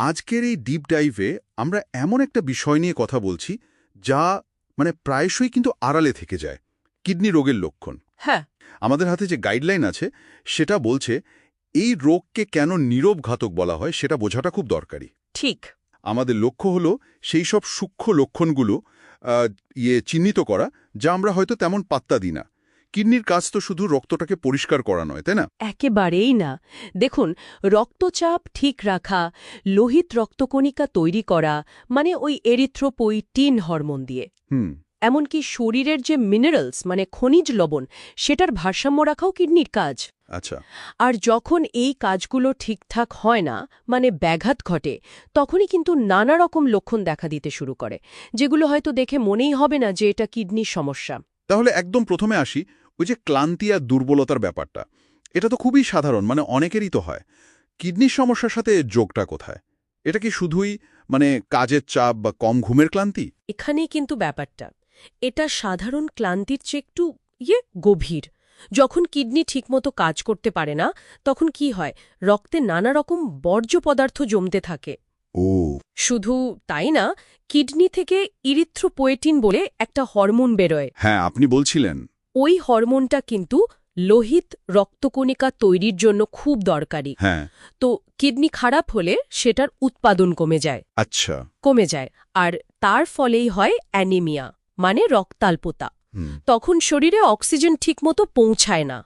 আজকের এই ডিপ ডাইভে আমরা এমন একটা বিষয় নিয়ে কথা বলছি যা প্রায়শই কিন্তু আড়ালে থেকে যায়, কিডনি রোগের লক্ষণ। হ্যাঁ, আমাদের হাতে যে গাইডলাইন আছে সেটা বলছে এই রোগকে কেন নীরব ঘাতক বলা হয় সেটা বোঝাটা খুব দরকারি। ঠিক। আমাদের লক্ষ্য হলো সেই সব সূক্ষ্ম লক্ষণগুলো চিহ্নিত করা যা আমরা হয়তো তেমন পাত্তা দিই না। কিডনির কাজ তো শুধু রক্তটাকে পরিষ্কার করা নয়, তাই না? একেবারেই না। দেখুন, রক্তচাপ ঠিক রাখা, লোহিত রক্তকণিকা তৈরি করা, মানে ওই এরিথ্রোপোয়েটিন হরমোন দিয়ে, হুম। এমনকি শরীরের যে মিনারেলস মানে খনিজ লবণ সেটার ভারসাম্য রাখাও কিডনির কাজ। আচ্ছা। আর যখন এই কাজগুলো ঠিকঠাক হয় না, মানে ব্যাঘাত ঘটে, তখনই কিন্তু নানা রকম লক্ষণ দেখা দিতে শুরু করে, যেগুলো হয়তো দেখে মনেই হবে না যে এটা কিডনির সমস্যা। তাহলে একদম প্রথমে আসি, ওই যে ক্লান্তি আর দুর্বলতার ব্যাপারটা, এটা তো খুবই সাধারণ, অনেকেরই তো হয়। কিডনির সমস্যার সাথে যোগটা কোথায়? এটা কি শুধুই কাজের চাপ বা কম ঘুমের ক্লান্তি? এখানেই কিন্তু ব্যাপারটা। এটা সাধারণ ক্লান্তির চেয়ে একটু গভীর। যখন কিডনি ঠিকমতো কাজ করতে পারে না, তখন কি হয়, রক্তে নানা রকম বর্জ্য পদার্থ জমতে থাকে। ও। শুধু তাই না, কিডনি থেকে ইরিথ্রোপোয়েটিন বলে একটা হরমোন বেরোয়। হ্যাঁ, আপনি বলছিলেন। ওই হরমোনটা কিন্তু লোহিত রক্তকণিকা তৈরির জন্য খুব দরকারি। হ্যাঁ। তো কিডনি খারাপ হলে সেটার উৎপাদন কমে যায়। আচ্ছা। আর তার ফলেই হয় অ্যানিমিয়া, মানে রক্তাল্পতা। হুম। তখন শরীরে অক্সিজেন ঠিকমতো পৌঁছায় না।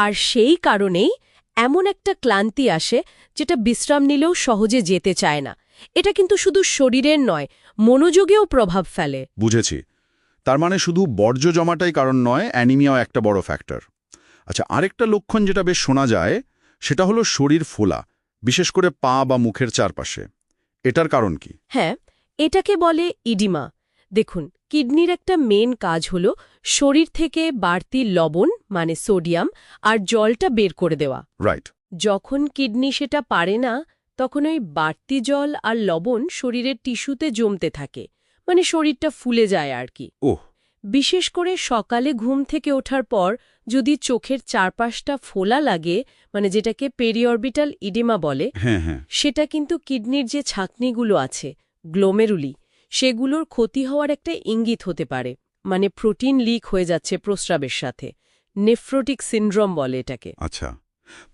আর সেই কারণেই এমন একটা ক্লান্তি আসে যেটা বিশ্রাম নিলেও সহজে যেতে চায় না। এটা কিন্তু শুধু শরীরের নয়, মনোযোগেও প্রভাব ফেলে। বুঝেছি। তার মানে শুধু বর্জ্য জমাটাই কারণ নয়, অ্যানিমিয়াও একটা বড় ফ্যাক্টর। আচ্ছা, আরেকটা লক্ষণ যেটা বেশ শোনা যায় সেটা হলো শরীর ফোলা, বিশেষ করে পা বা মুখের চারপাশে। এটার কারণ কি? হ্যাঁ, এটাকে বলে ইডিমা। দেখুন, কিডনির একটা মেন কাজ হলো শরীর থেকে বাড়তি লবণ মানে সোডিয়াম আর জলটা বের করে দেওয়া। রাইট। যখন কিডনি সেটা পারে না, তখন ওই বাড়তি জল আর লবণ শরীরের টিস্যুতে জমতে থাকে, মানে শরীরটা ফুলে যায় আর কি। ওহ। বিশেষ করে সকালে ঘুম থেকে ওঠার পর যদি চোখের চারপাশটা ফোলা লাগে, মানে যেটাকে পেরিঅরবিটাল ইডিমা বলে, হ্যাঁ হ্যাঁ। সেটা কিন্তু কিডনির যে ছাঁকনিগুলো আছে, গ্লোমেরুলি, সেগুলোর ক্ষতি হওয়ার একটা ইঙ্গিত হতে পারে। মানে প্রোটিন লিক হয়ে যাচ্ছে প্রস্রাবের সাথে। নেফ্রোটিক সিনড্রোম বলে এটাকে। আচ্ছা,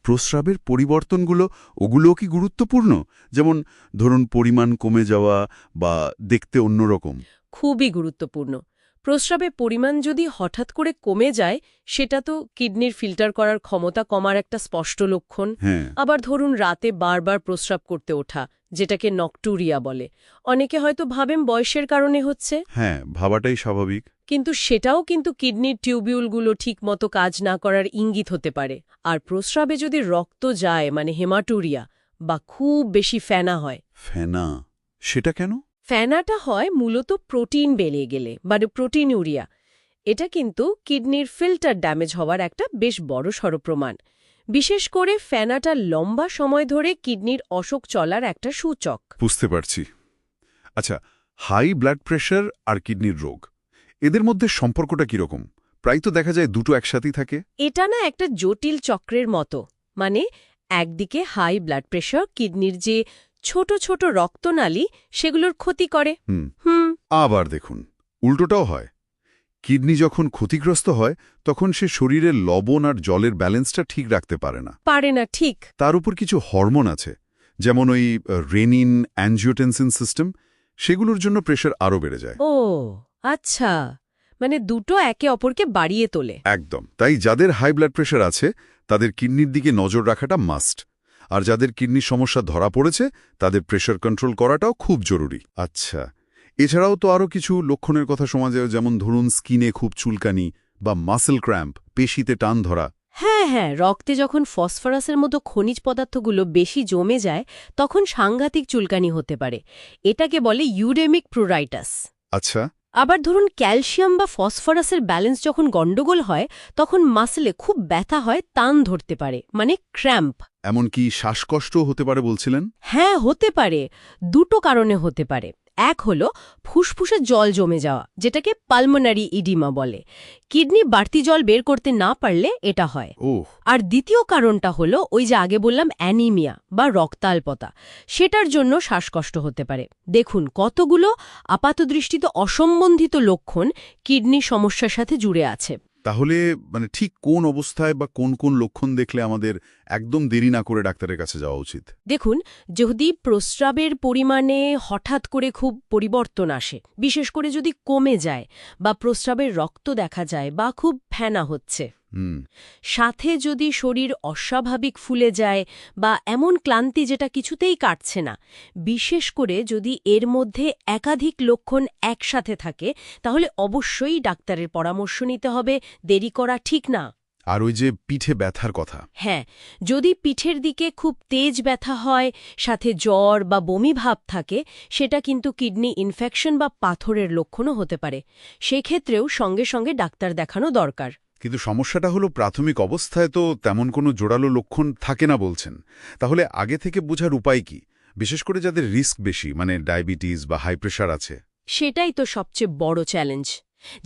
প্রস্রাবের পরিবর্তনগুলো ওগুলোও কি গুরুত্বপূর্ণ? যেমন ধরুন পরিমাণ কমে যাওয়া বা দেখতে অন্যরকম। খুবই গুরুত্বপূর্ণ। প্রস্রাবের পরিমাণ যদি হঠাৎ করে কমে যায়, সেটা তো কিডনির ফিল্টার করার ক্ষমতা কমার একটা স্পষ্ট লক্ষণ। হ্যাঁ। আবার ধরুন রাতে বারবার প্রস্রাব করতে ওঠা, যেটাকে নকটুরিয়া বলে, অনেকে হয়তো ভাবেন বয়সের কারণে হচ্ছে। হ্যাঁ, ভাবাটাই স্বাভাবিক। কিন্তু সেটাও কিন্তু কিডনির টিউবিউলগুলো ঠিকমতো কাজ না করার ইঙ্গিত হতে পারে। আর প্রস্রাবে যদি রক্ত যায়, মানে হেমাটুরিয়া, বা খুব বেশি ফেনা হয়। ফেনা? সেটা কেন? ফেনাটা হয় মূলত প্রোটিন বেড়ে গেলে, মানে প্রোটিনউরিয়া। এটা কিন্তু কিডনির ফিল্টার ড্যামেজ হওয়ার একটা বেশ বড়সড় প্রমাণ। বিশেষ করে ফেনাটা লম্বা সময় ধরে কিডনির অসুখ চলার একটা সূচক। বুঝতে পারছি। আচ্ছা, হাই ব্লাড প্রেশার আর কিডনির রোগ, এদের মধ্যে সম্পর্কটা কিরকম? প্রায় তো দেখা যায় দুটো একসাথেই থাকে। এটা না একটা জটিল চক্রের মতো। মানে একদিকে হাই ব্লাড প্রেশার কিডনির যে ছোট ছোট রক্তনালী সেগুলোর ক্ষতি করে। আবার দেখুন, উল্টোটাও হয়। কিডনি যখন ক্ষতিগ্রস্ত হয় তখন সে শরীরের লবণ আর জলের ব্যালেন্সটা ঠিক রাখতে পারে না। ঠিক। তার উপর কিছু হরমোন আছে, যেমন ওই রেনিন, অ্যাঞ্জিওটেনসিন সিস্টেম, সেগুলোর জন্য প্রেশার আরও বেড়ে যায়। ও আচ্ছা, মানে দুটো একে অপরকে বাড়িয়ে তোলে। একদম তাই। যাদের হাই ব্লাড প্রেশার আছে তাদের কিডনির দিকে নজর রাখাটা মাস্ট। আর যাদের কিডনির সমস্যা ধরা পড়েছে তাদের প্রেশার কন্ট্রোল করাটাও খুব জরুরি। আচ্ছা, এছাড়াও তো আরও কিছু লক্ষণের কথা শোনা যায়, যেমন ধরুন স্কিনে খুব চুলকানি বা মাসেল ক্র্যাম্প, পেশিতে টান ধরা। হ্যাঁ, রক্তে যখন ফসফরাসের মতো খনিজ পদার্থগুলো বেশি জমে যায় তখন সাংঘাতিক চুলকানি হতে পারে। এটাকে বলে ইউরেমিক প্রুরাইটাস। আচ্ছা। আবার ধরুন ক্যালসিয়াম বা ফসফরাসের ব্যালেন্স যখন গন্ডগোল হয় তখন মাসলে খুব ব্যথা হয়, টান ধরতে পারে, মানে ক্র্যাম্প। এমনকি শ্বাসকষ্টও হতে পারে বলছিলেন? হ্যাঁ, হতে পারে। দুটো কারণে হতে পারে। এক হলো ফুসফুসে জল জমে যাওয়া, যেটাকে পালমোনারি ইডিমা বলে। কিডনি বাড়তি জল বের করতে না পারলে এটা হয়। ওহ, আর দ্বিতীয় কারণটা হলো ওই যে আগে বললাম অ্যানিমিয়া বা রক্তাল্পতা, সেটার জন্য শ্বাসকষ্ট হতে পারে। দেখুন, কতগুলো আপাতদৃষ্টিতে অসম্বন্ধিত লক্ষণ কিডনি সমস্যার সাথে জুড়ে আছে। তাহলে ঠিক কোন অবস্থায় বা কোন কোন লক্ষণ দেখলে আমাদের একদম দেরি না করে ডাক্তারের কাছে যাওয়া উচিত? দেখুন, যদি প্রস্রাবের পরিমাণে হঠাৎ করে খুব পরিবর্তন আসে, বিশেষ করে যদি কমে যায় বা প্রস্রাবের রক্ত দেখা যায় বা খুব ফেনা হচ্ছে, সাথে যদি শরীর অস্বাভাবিক ফুলে যায় বা এমন ক্লান্তি যেটা কিছুতেই কাটছে না, বিশেষ করে যদি এর মধ্যে একাধিক লক্ষণ একসাথে থাকে, তাহলে অবশ্যই ডাক্তারের পরামর্শ নিতে হবে। দেরি করা ঠিক না। আর ওই যে পিঠে ব্যথার কথা, হ্যাঁ, যদি পিঠের দিকে খুব তেজ ব্যথা হয়, সাথে জ্বর বা বমি ভাব থাকে, সেটা কিন্তু কিডনি ইনফেকশন বা পাথরের লক্ষণও হতে পারে। সেক্ষেত্রেও সঙ্গে সঙ্গে ডাক্তার দেখানো দরকার। কিন্তু সমস্যাটা হলো প্রাথমিক অবস্থায় তো তেমন কোনো জোরালো লক্ষণ থাকে না বলছেন। তাহলে আগে থেকে বোঝার উপায় কি, বিশেষ করে যাদের রিস্ক বেশি, ডায়াবেটিস বা হাই প্রেশার আছে? সেটাই তো সবচেয়ে বড় চ্যালেঞ্জ।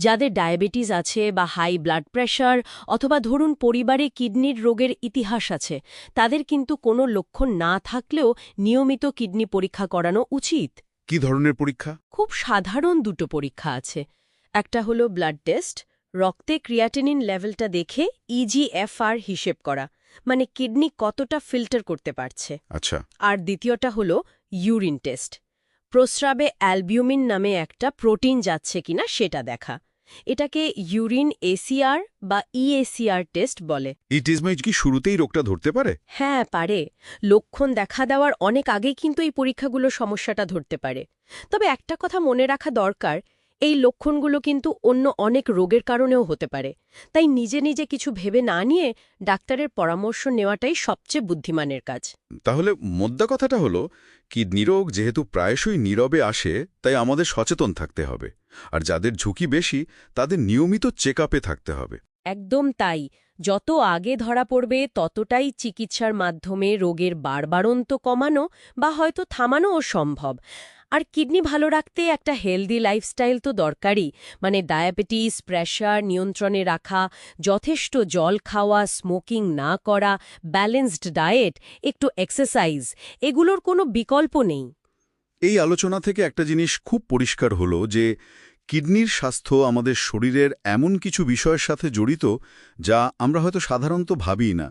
যাদের ডায়াবেটিস আছে বা হাই ব্লাড প্রেশার অথবা ধরুন পরিবারে কিডনির রোগের ইতিহাস আছে, তাদের কিন্তু কোনো লক্ষণ না থাকলেও নিয়মিত কিডনি পরীক্ষা করানো উচিত। কি ধরনের পরীক্ষা? খুব সাধারণ দুটো পরীক্ষা আছে। একটা হলো ব্লাড টেস্ট, রক্তে ক্রিয়াটিনিন লেভেলটা দেখে ইজিএফআর হিসেব করা, মানে কিডনি কতটা ফিল্টার করতে পারছে। আচ্ছা। আর দ্বিতীয়টা হলো ইউরিন টেস্ট, প্রস্রাবে অ্যালবিউমিন নামে একটা প্রোটিন যাচ্ছে কিনা সেটা দেখা। এটাকে ইউরিন এসিআর বা ইএসিআর টেস্ট বলে। এই টেস্ট কি শুরুতেই রোগটা ধরতে পারে? হ্যাঁ, পারে। লক্ষণ দেখা দেওয়ার অনেক আগেই কিন্তু এই পরীক্ষাগুলো সমস্যাটা ধরতে পারে। তবে একটা কথা মনে রাখা দরকার, এই লক্ষণগুলো কিন্তু অন্য অনেক রোগের কারণেও হতে পারে। তাই নিজে নিজে কিছু ভেবে না নিয়ে ডাক্তারের পরামর্শ নেওয়াটাই সবচেয়ে বুদ্ধিমানের কাজ। তাহলে মোদ্দা কথাটা হলো, কিডনি রোগ যেহেতু প্রায়শই নীরবে আসে, তাই আমাদের সচেতন থাকতে হবে। আর যাদের ঝুঁকি বেশি, তাদের নিয়মিত চেকআপে থাকতে হবে। একদম তাই। যত আগে ধরা পড়বে ততটাই চিকিৎসার মাধ্যমে রোগের বাড়বাড়ন্ত কমানো বা হয়তো থামানোও সম্ভব। আর কিডনি ভালো রাখতে একটা হেলদি লাইফস্টাইল তো দরকারই, ডায়াবেটিস, প্রেশার নিয়ন্ত্রণে রাখা, যথেষ্ট জল খাওয়া, স্মোকিং না করা, ব্যালেন্সড ডায়েট, একটু এক্সারসাইজ, এগুলোর কোনো বিকল্প নেই। এই আলোচনা থেকে একটা জিনিস খুব পরিষ্কার হলো যে কিডনির স্বাস্থ্য আমাদের শরীরের এমন কিছু বিষয়ের সাথে জড়িত যা আমরা হয়তো সাধারণত ভাবিই না,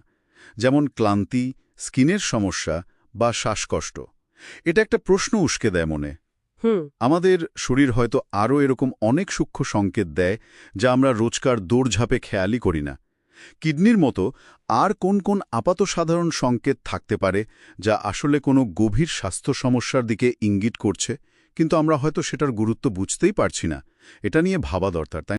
যেমন ক্লান্তি, স্কিনের সমস্যা বা শ্বাসকষ্ট। এটা একটা প্রশ্ন উস্কে দেয় মনে। আমাদের শরীর হয়তো আরও এরকম অনেক সূক্ষ্ম সংকেত দেয় যা আমরা রোজকার দৌড়ঝাঁপে খেয়ালই করি না। কিডনির মতো আর কোন কোন আপাত সাধারণ সংকেত থাকতে পারে যা আসলে কোনো গভীর স্বাস্থ্য সমস্যার দিকে ইঙ্গিত করছে, কিন্তু আমরা হয়তো সেটার গুরুত্ব বুঝতেই পারছি না? এটা নিয়ে ভাবা দরকার, তাই